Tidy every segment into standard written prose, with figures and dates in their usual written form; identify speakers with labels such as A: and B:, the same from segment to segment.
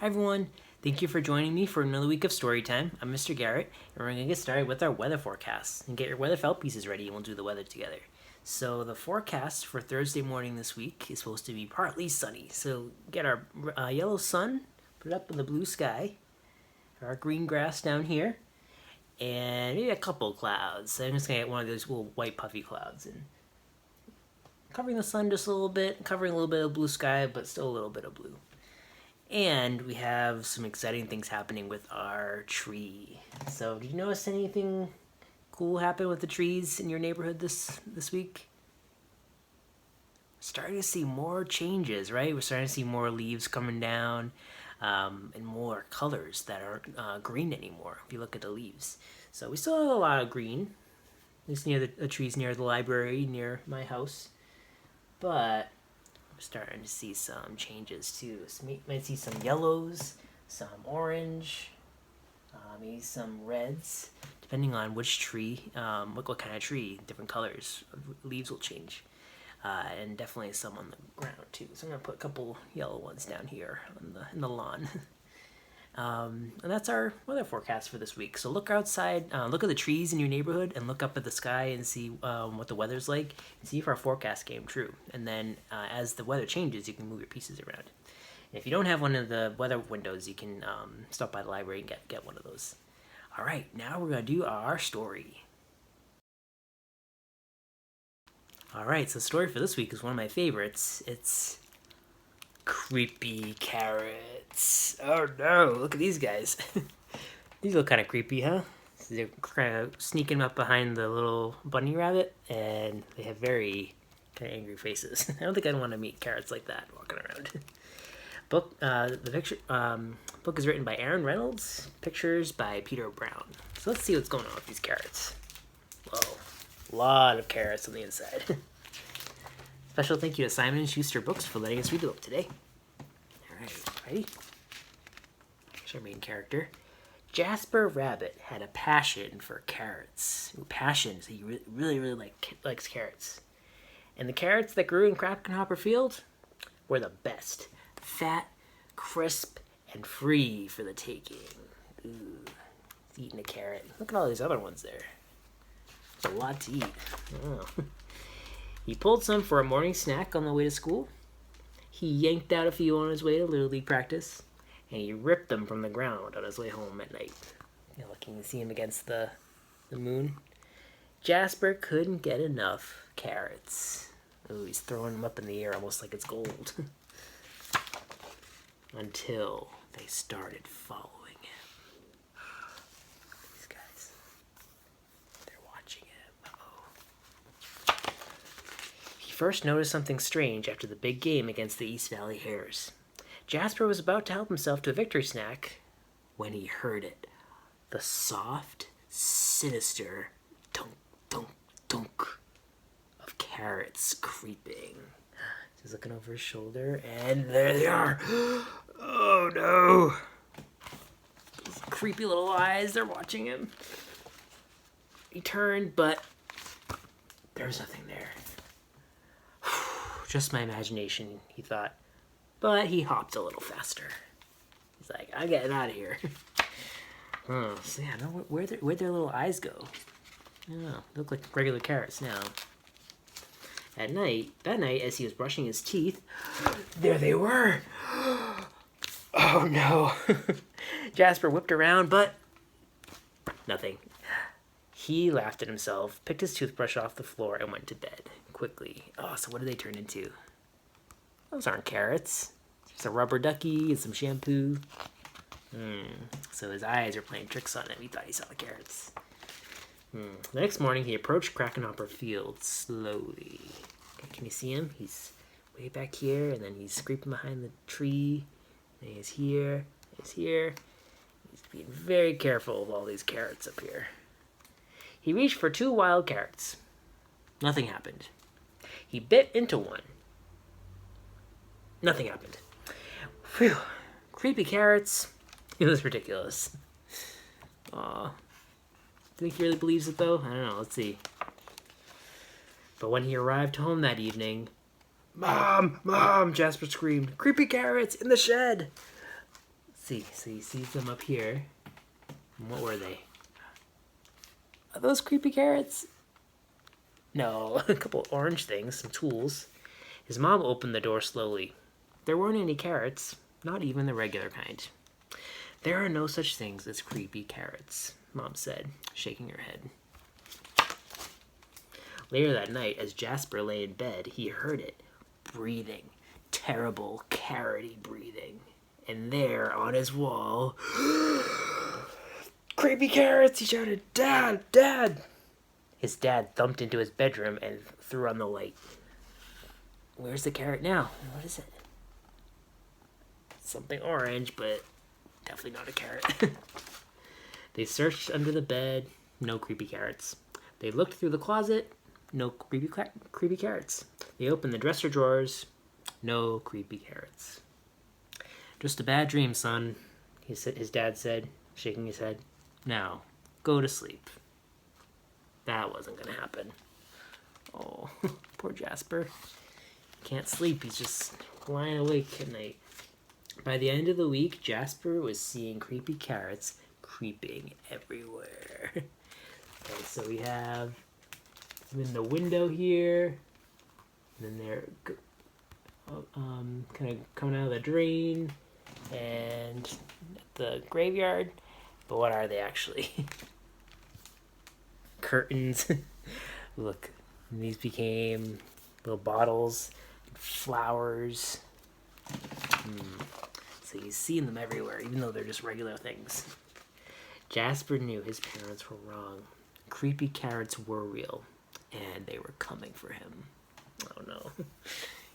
A: Hi everyone, thank you for joining me for another week of story time. I'm Mr. Garrett, and we're going to get started with our weather forecast. And get your weather felt pieces ready, and we'll do the weather together. So the forecast for Thursday morning this week is supposed to be partly sunny. So get our yellow sun, put it up in the blue sky, our green grass down here, and maybe a couple clouds. So I'm just going to get one of those little white puffy clouds, and covering the sun just a little bit, covering a little bit of blue sky, but still a little bit of blue. And we have some exciting things happening with our tree. So, did you notice anything cool happen with the trees in your neighborhood this week? Starting to see more changes, right? We're starting to see more leaves coming down, and more colors that aren't green anymore. If you look at the leaves, so we still have a lot of green. At least near the trees near the library, near my house, but starting to see some changes too. So you might see some yellows, some orange, maybe some reds, depending on which tree, what kind of tree. Different colors of leaves will change, and definitely some on the ground too. So I'm gonna put a couple yellow ones down here in the lawn. And that's our weather forecast for this week. So look outside, look at the trees in your neighborhood, and look up at the sky and see what the weather's like, and see if our forecast came true. And then as the weather changes, you can move your pieces around. And if you don't have one of the weather windows, you can stop by the library and get one of those. All right, now we're going to do our story. All right, so the story for this week is one of my favorites. It's Creepy Carrots. Oh no, look at these guys. These look kind of creepy, huh? So they're kind of sneaking up behind the little bunny rabbit, and they have very kind of angry faces. I don't think I'd want to meet carrots like that walking around. Book is written by Aaron Reynolds, pictures by Peter Brown. So let's see what's going on with these carrots. Whoa, a lot of carrots on the inside. Special thank you to Simon and Schuster Books for letting us read the book today. Alright, ready? Here's our main character. Jasper Rabbit had a passion for carrots. Passion, so he really likes carrots. And the carrots that grew in Crackenhopper Field were the best. Fat, crisp, and free for the taking. Ooh, he's eating a carrot. Look at all these other ones there. There's a lot to eat. Oh. He pulled some for a morning snack on the way to school. He yanked out a few on his way to Little League practice, and he ripped them from the ground on his way home at night. You can see him against the moon. Jasper couldn't get enough carrots. Oh, he's throwing them up in the air almost like it's gold. Until they started following him. These guys. They're watching him. Uh-oh. He first noticed something strange after the big game against the East Valley Hares. Jasper was about to help himself to a victory snack when he heard it. The soft, sinister dunk, dunk, dunk of carrots creeping. He's looking over his shoulder, and there they are. Oh no! Those creepy little eyes, they're watching him. He turned, but there was nothing there. Just my imagination, he thought. But he hopped a little faster. He's like, I'm getting out of here. Oh, so yeah, where'd their little eyes go? I don't know. They look like regular carrots now. That night, as he was brushing his teeth, there they were. Oh no. Jasper whipped around, but nothing. He laughed at himself, picked his toothbrush off the floor, and went to bed quickly. Oh, so what did they turn into? Those aren't carrots. Just a rubber ducky and some shampoo. So his eyes are playing tricks on him. He thought he saw the carrots. The next morning, he approached Crackenhopper Field slowly. Okay, can you see him? He's way back here, and then he's creeping behind the tree. And he's here. He's here. He's being very careful of all these carrots up here. He reached for 2 wild carrots. Nothing happened. He bit into one. Nothing happened. Phew. Creepy carrots. It was ridiculous. Aw. Think he really believes it, though? I don't know. Let's see. But when he arrived home that evening, Mom! Mom! Jasper screamed. Creepy carrots in the shed! see, so he sees them up here. And what were they? Are those creepy carrots? No, a couple orange things, some tools. His mom opened the door slowly. There weren't any carrots, not even the regular kind. There are no such things as creepy carrots, Mom said, shaking her head. Later that night, as Jasper lay in bed, he heard it, breathing, terrible, carroty breathing. And there, on his wall, creepy carrots, he shouted, Dad, Dad! His dad thumped into his bedroom and threw on the light. Where's the carrot now? What is it? Something orange, but definitely not a carrot. They searched under the bed, no creepy carrots. They looked through the closet, no creepy carrots. They opened the dresser drawers, no creepy carrots. Just a bad dream, son, his dad said, shaking his head. Now, go to sleep. That wasn't going to happen. Oh, poor Jasper. Can't sleep, he's just lying awake at night. By the end of the week, Jasper was seeing creepy carrots creeping everywhere. Okay, so we have them in the window here, and then they're kind of coming out of the drain, and the graveyard. But what are they actually? Curtains. Look, these became little bottles, flowers. So he's seeing them everywhere, even though they're just regular things. Jasper knew his parents were wrong. Creepy carrots were real, and they were coming for him. Oh no.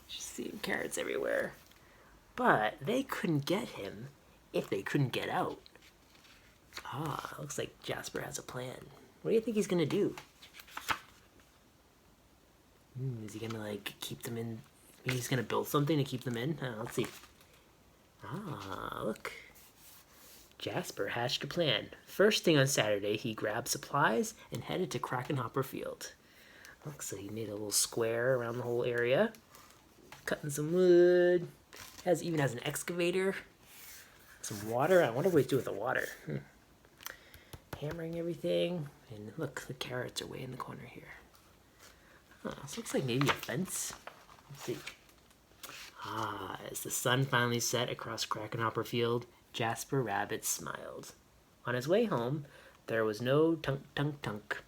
A: He's just seeing carrots everywhere. But they couldn't get him if they couldn't get out. Looks like Jasper has a plan. What do you think he's gonna do? Is he gonna, like, keep them in? Maybe he's gonna build something to keep them in? Let's see. Look. Jasper hatched a plan. First thing on Saturday, he grabbed supplies and headed to Krakenhopper Field. Look, so he made a little square around the whole area. Cutting some wood. Even has an excavator. Some water. I wonder what he's doing with the water. Hammering everything. And look, the carrots are way in the corner here. This looks like maybe a fence. Let's see. As the sun finally set across Krakenhopper Field, Jasper Rabbit smiled. On his way home, there was no tunk, tunk, tunk.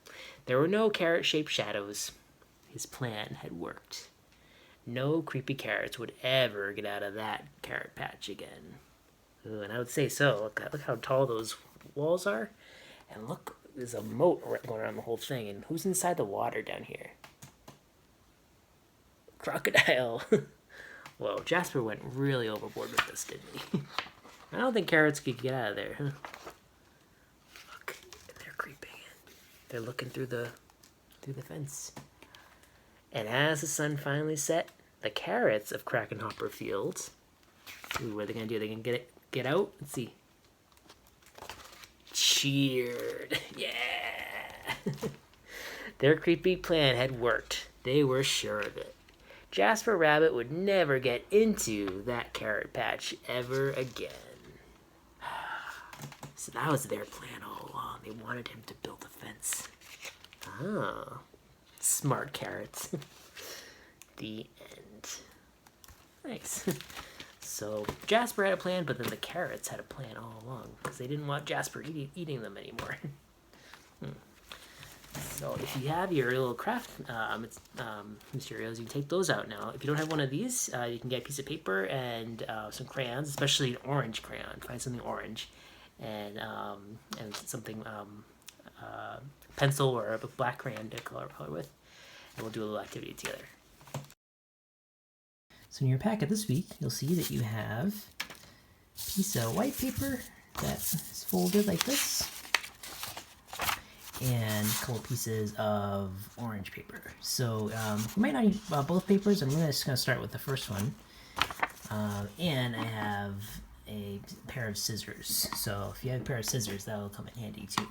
A: There were no carrot-shaped shadows. His plan had worked. No creepy carrots would ever get out of that carrot patch again. Ooh, and I would say so. Look how tall those walls are. And look, there's a moat going around the whole thing. And who's inside the water down here? Crocodile. Whoa, Jasper went really overboard with this, didn't he? I don't think carrots could get out of there, huh? Look, they're creeping in. They're looking through the fence. And as the sun finally set, the carrots of Krakenhopper Field. Ooh, what are they gonna do? They gonna get out? Let's see. Cheered. Yeah. Their creepy plan had worked. They were sure of it. Jasper Rabbit would never get into that carrot patch ever again. So that was their plan all along. They wanted him to build a fence. Oh, smart carrots. The end. Nice. So Jasper had a plan, but then the carrots had a plan all along because they didn't want Jasper eating them anymore. So if you have your little craft materials, you can take those out now. If you don't have one of these, you can get a piece of paper and some crayons, especially an orange crayon. Find something orange, and something pencil or a black crayon to color with, and we'll do a little activity together. So in your packet this week, you'll see that you have a piece of white paper that is folded like this, and a couple pieces of orange paper. So you might not need both papers. I'm just going to start with the first one. And I have a pair of scissors. So if you have a pair of scissors, that'll come in handy too.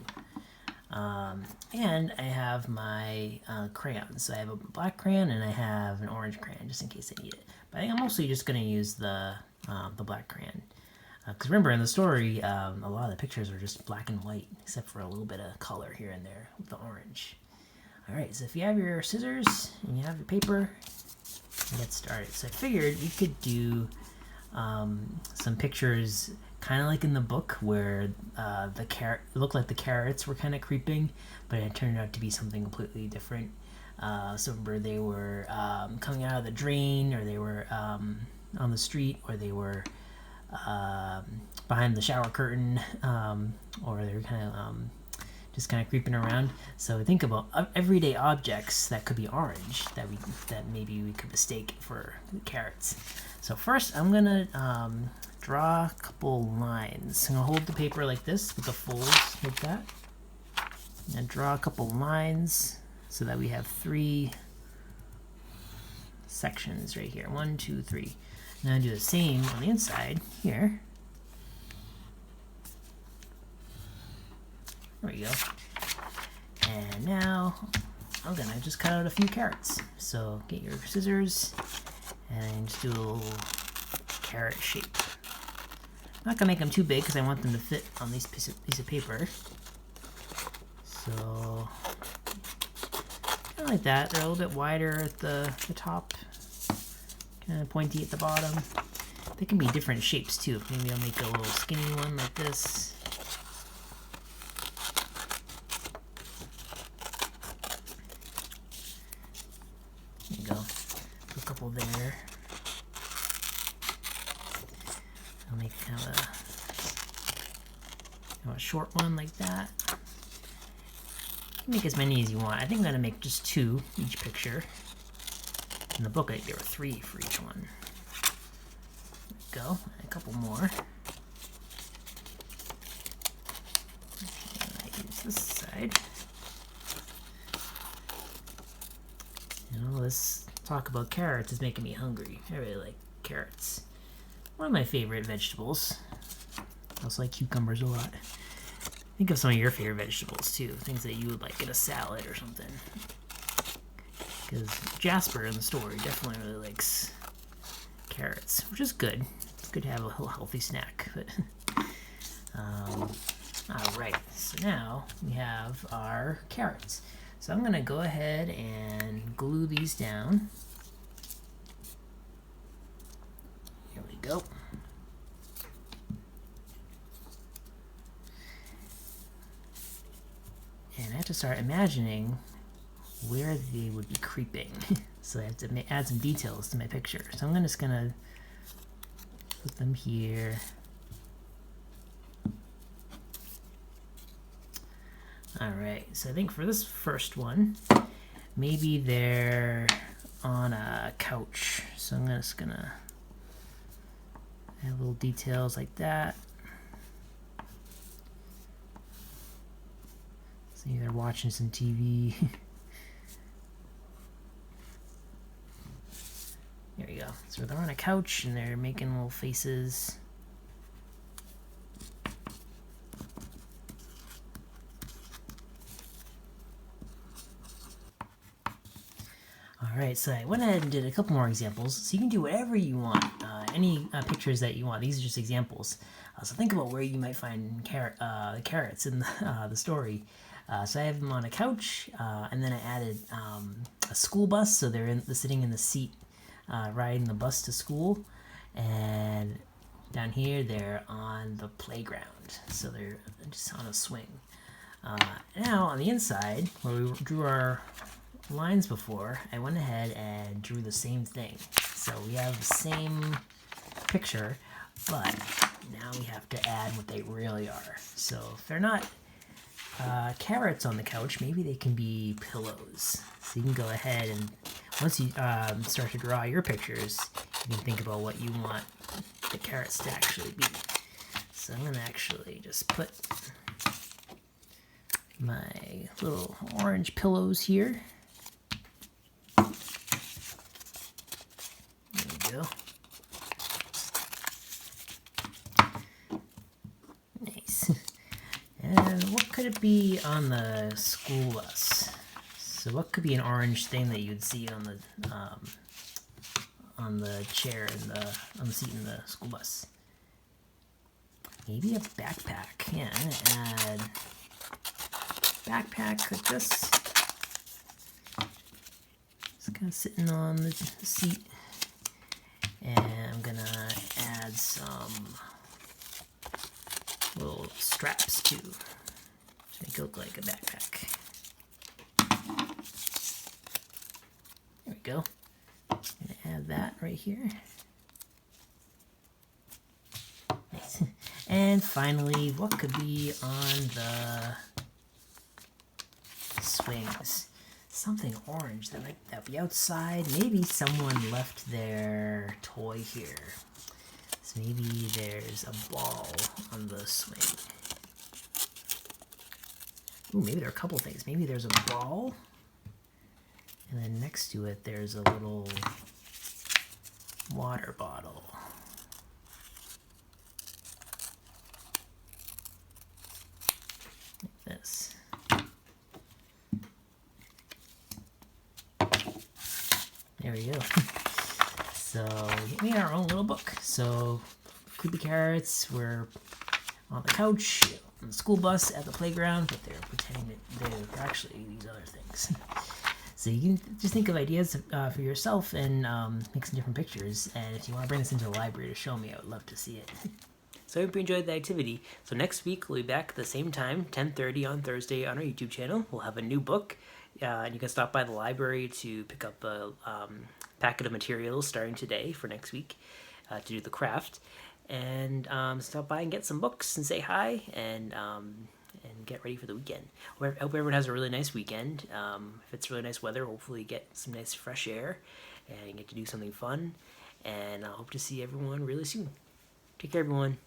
A: And I have my crayons. So I have a black crayon and I have an orange crayon just in case I need it. But I think I'm mostly just going to use the black crayon. Because remember, in the story, a lot of the pictures are just black and white, except for a little bit of color here and there with the orange. All right, so if you have your scissors and you have your paper, get started. So I figured we could do some pictures kind of like in the book where it looked like the carrots were kind of creeping, but it turned out to be something completely different. So remember, they were coming out of the drain, or they were on the street, or they were behind the shower curtain, or they were kind of just kind of creeping around. So think about everyday objects that could be orange that maybe we could mistake for carrots. So first, I'm gonna draw a couple lines. I'm gonna hold the paper like this with the folds like that, and draw a couple lines so that we have 3 sections right here. 1, 2, 3. And I'm gonna do the same on the inside here. There we go. And now I'm gonna just cut out a few carrots. So get your scissors and just do a little carrot shape. I'm not gonna make them too big because I want them to fit on this piece of paper. So kind of like that. They're a little bit wider at the top, kind of pointy at the bottom. They can be different shapes too. Maybe I'll make a little skinny one like this. There you go. Put a couple there. I'll make kind of a short one like that. You can make as many as you want. I think I'm gonna make just 2 each picture. In the book, there were 3 for each one. There we go. And a couple more. I use this side. This talk about carrots is making me hungry. I really like carrots. One of my favorite vegetables. I also like cucumbers a lot. Think of some of your favorite vegetables too. Things that you would like in a salad or something. Because Jasper in the story definitely really likes carrots, which is good. It's good to have a little healthy snack. But alright, so now we have our carrots. So I'm going to go ahead and glue these down. Here we go. And I have to start imagining where they would be creeping. So I have to add some details to my picture. So I'm just gonna put them here. Alright, so I think for this first one, maybe they're on a couch. So I'm just gonna add little details like that. So they're watching some TV. There we go. So they're on a couch and they're making little faces. Alright, so I went ahead and did a couple more examples. So you can do whatever you want. Any pictures that you want. These are just examples. So think about where you might find carrots in the story. So I have them on a couch, and then I added a school bus. So they're sitting in the seat, riding the bus to school. And down here, they're on the playground. So they're just on a swing. Now, on the inside, where we drew our lines before, I went ahead and drew the same thing. So we have the same picture, but now we have to add what they really are. So if they're not carrots on the couch, maybe they can be pillows. So you can go ahead and once you start to draw your pictures, you can think about what you want the carrots to actually be. So I'm going to actually just put my little orange pillows here. There we go. Nice. And what could it be on the school bus? So what could be an orange thing that you'd see on the chair on the seat in the school bus? maybe a backpack. Yeah, I'm gonna add backpack like this. It's kind of sitting on the seat. And I'm gonna add some little straps too, to make it look like a backpack. There we go. I'm gonna add that right here. Nice. And finally, what could be on the swings? Something orange that'll be outside. Maybe someone left their toy here. So maybe there's a ball on the swing. Ooh, maybe there are a couple things. Maybe there's a ball, and then next to it there's a little water bottle. Like this. There we go. So we made our own little book. So creepy carrots were on the couch, on the school bus, at the playground, but they're pretending that they're actually these other things. So you can just think of ideas for yourself and make some different pictures. And if you want to bring this into the library to show me, I would love to see it. So I hope you enjoyed the activity. So next week we'll be back at the same time, 10:30 on Thursday on our YouTube channel. We'll have a new book. And you can stop by the library to pick up a packet of materials starting today for next week to do the craft. And stop by and get some books and say hi and get ready for the weekend. I hope everyone has a really nice weekend. If it's really nice weather, hopefully you get some nice fresh air and you get to do something fun. And I hope to see everyone really soon. Take care, everyone.